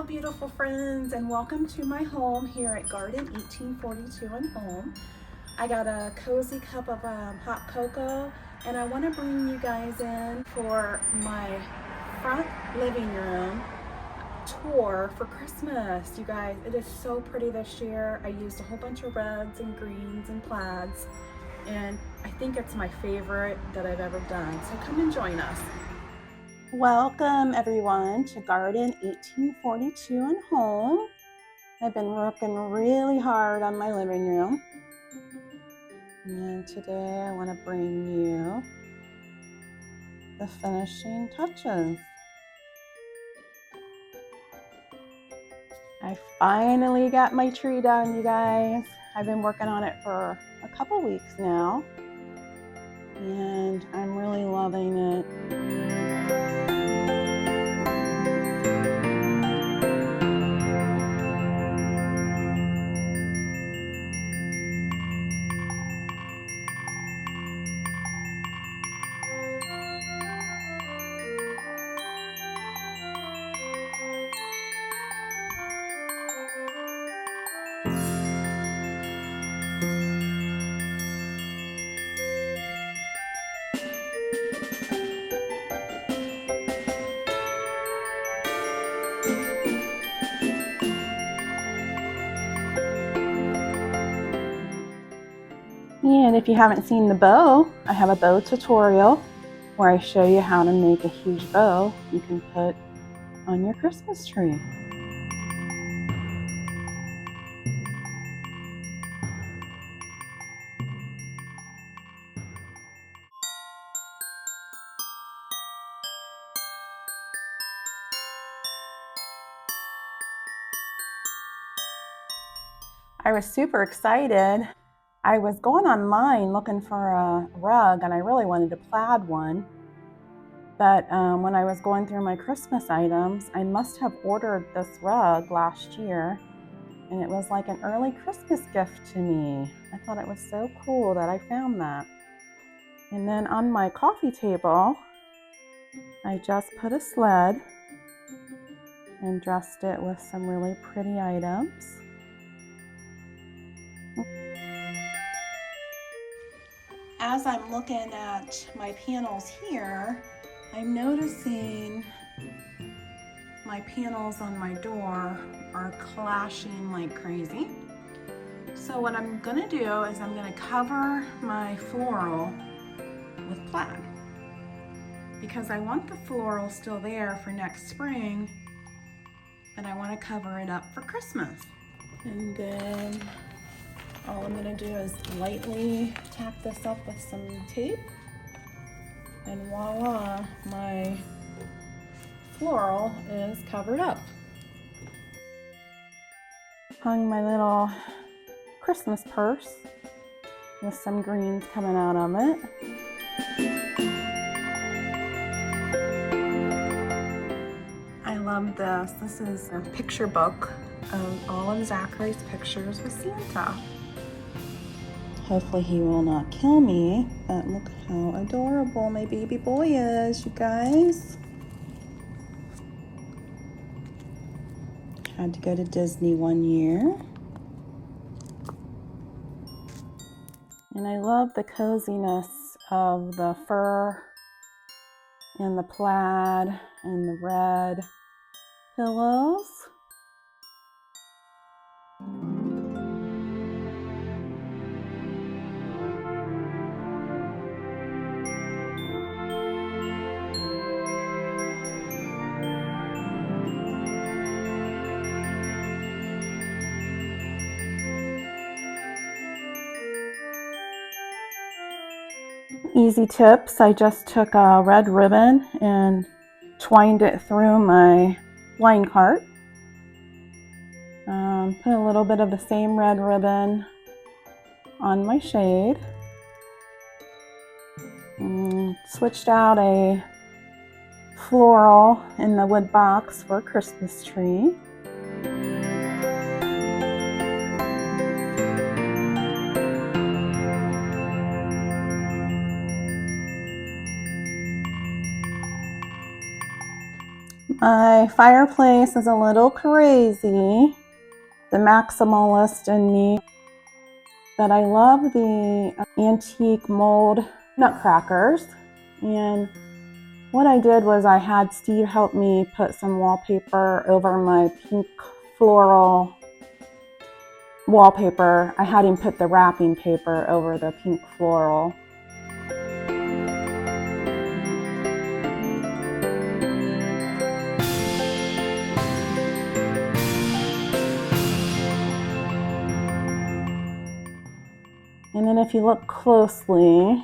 beautiful friends, and welcome to my home here at Garden 1842 and Home. I got a cozy cup of hot cocoa, and I want to bring you guys in for my front living room tour for Christmas. You guys, it is so pretty this year. I used a whole bunch of reds and greens and plaids, and I think it's my favorite that I've ever done. So come and join us. Welcome everyone to Garden 1842 and Home. I've been working really hard on my living room, and today I want to bring you the finishing touches. I finally got my tree done, you guys. I've been working on it for a couple weeks now, and I'm really loving it. And if you haven't seen the bow, I have a bow tutorial where I show you how to make a huge bow you can put on your Christmas tree. I was super excited. I was going online looking for a rug, and I really wanted a plaid one. But when I was going through my Christmas items, I must have ordered this rug last year, and it was like an early Christmas gift to me. I thought it was so cool that I found that. And then on my coffee table, I just put a sled and dressed it with some really pretty items. As I'm looking at my panels here, I'm noticing my panels on my door are clashing like crazy. So what I'm gonna do is I'm gonna cover my floral with plaid, because I want the floral still there for next spring, but I want to cover it up for Christmas. And then all I'm going to do is lightly tap this up with some tape, and voila, my floral is covered up. Hung my little Christmas purse with some greens coming out of it. I love this. This is a picture book of all of Zachary's pictures with Santa. Hopefully he will not kill me, but look how adorable my baby boy is, you guys. Had to go to Disney one year. And I love the coziness of the fur and the plaid and the red pillows. Easy tips, I just took a red ribbon and twined it through my wine cart. Put a little bit of the same red ribbon on my shade. Switched out a floral in the wood box for a Christmas tree. My fireplace is a little crazy, the maximalist in me, but I love the antique mold nutcrackers. And what I did was I had Steve help me put some wallpaper over my pink floral wallpaper. I had him put the wrapping paper over the pink floral. And then if you look closely,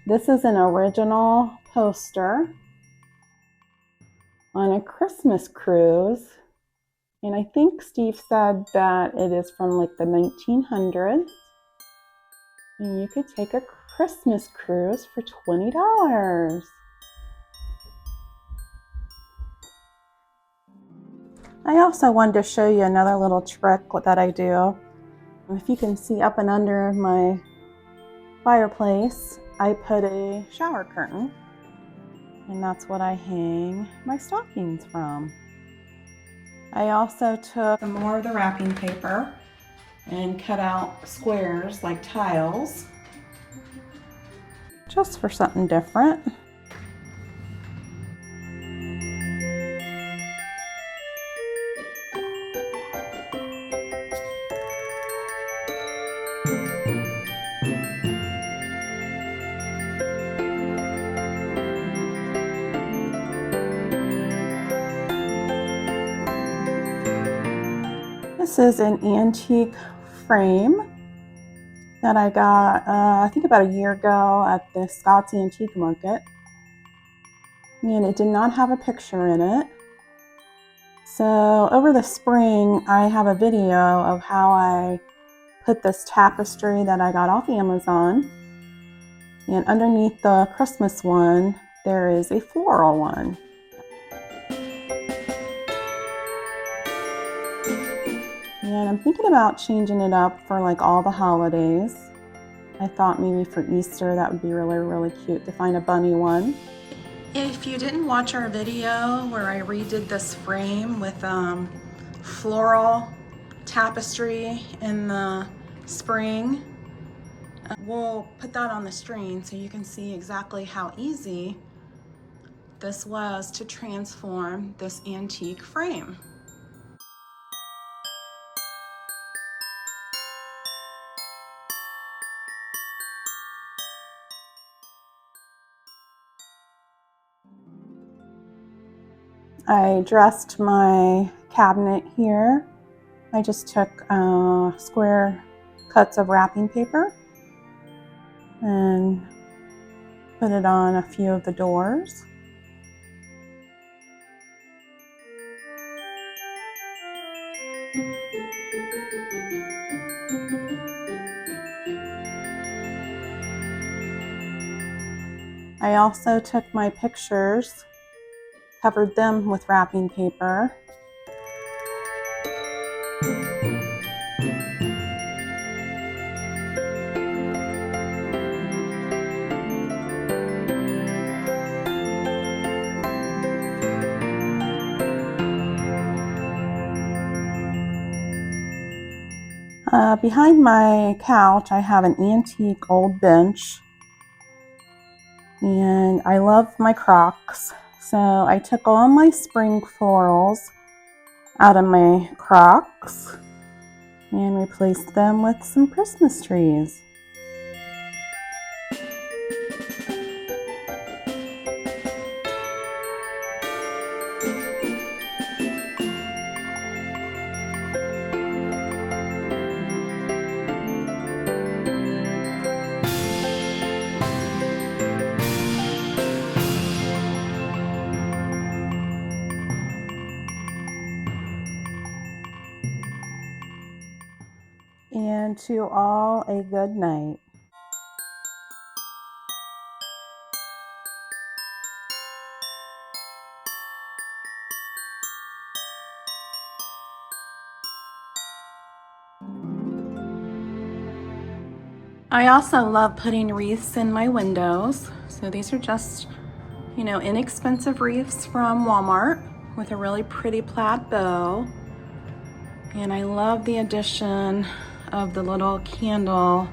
this is an original poster on a Christmas cruise. And I think Steve said that it is from like the 1900s. And you could take a Christmas cruise for $20. I also wanted to show you another little trick that I do. If you can see up and under my fireplace, I put a shower curtain. And that's what I hang my stockings from. I also took more of the wrapping paper and cut out squares like tiles, just for something different. This is an antique frame that I got, I think about a year ago at the Scott's Antique Market. And it did not have a picture in it. So over the spring, I have a video of how I put this tapestry that I got off Amazon. And underneath the Christmas one, there is a floral one. And I'm thinking about changing it up for like all the holidays. I thought maybe for Easter that would be really, really cute to find a bunny one. If you didn't watch our video where I redid this frame with floral tapestry in the spring, we'll put that on the screen so you can see exactly how easy this was to transform this antique frame. I dressed my cabinet here. I just took square cuts of wrapping paper and put it on a few of the doors. I also took my pictures, covered them with wrapping paper. Behind my couch, I have an antique old bench, and I love my Crocs. So I took all my spring florals out of my Crocs and replaced them with some Christmas trees. And to all a good night. I also love putting wreaths in my windows. So these are just you know, inexpensive wreaths from Walmart with a really pretty plaid bow. And I love the addition of the little candle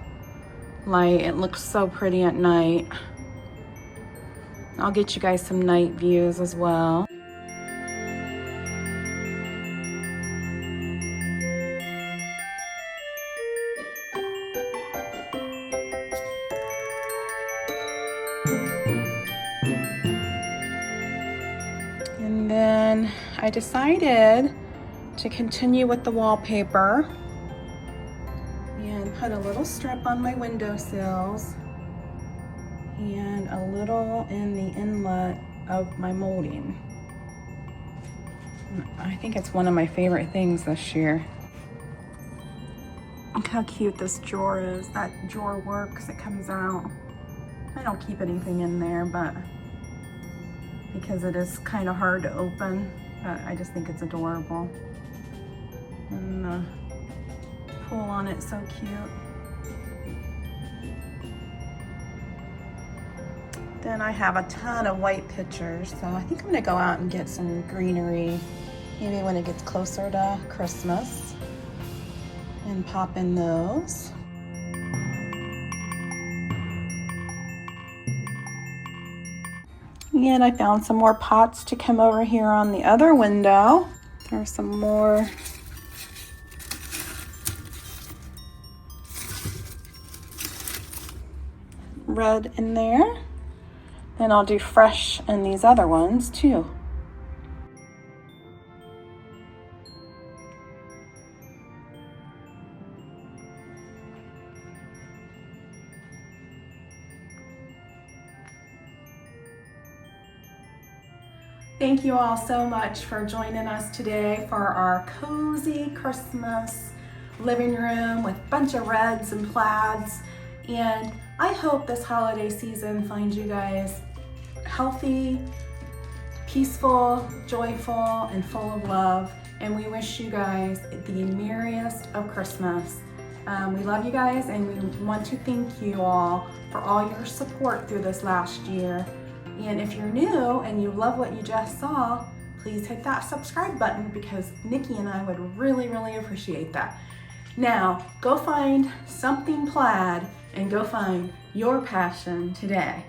light. It looks so pretty at night. I'll get you guys some night views as well. And then I decided to continue with the wallpaper and put a little strip on my windowsills and a little in the inlet of my molding. I think it's one of my favorite things this year. Look how cute this drawer is. That drawer works, it comes out. I don't keep anything in there, but because it is kind of hard to open, but I just think it's adorable. And the pull on it, so cute. Then I have a ton of white pictures, so I think I'm gonna go out and get some greenery, maybe when it gets closer to Christmas, and pop in those. And I found some more pots to come over here on the other window. There's some more red in there. Then I'll do fresh in these other ones too. Thank you all so much for joining us today for our cozy Christmas living room with a bunch of reds and plaids. And I hope this holiday season finds you guys healthy, peaceful, joyful, and full of love. And we wish you guys the merriest of Christmas. We love you guys, and we want to thank you all for all your support through this last year. And if you're new and you love what you just saw, please hit that subscribe button, because Nikki and I would really, really appreciate that. Now, go find something plaid and go find your passion today.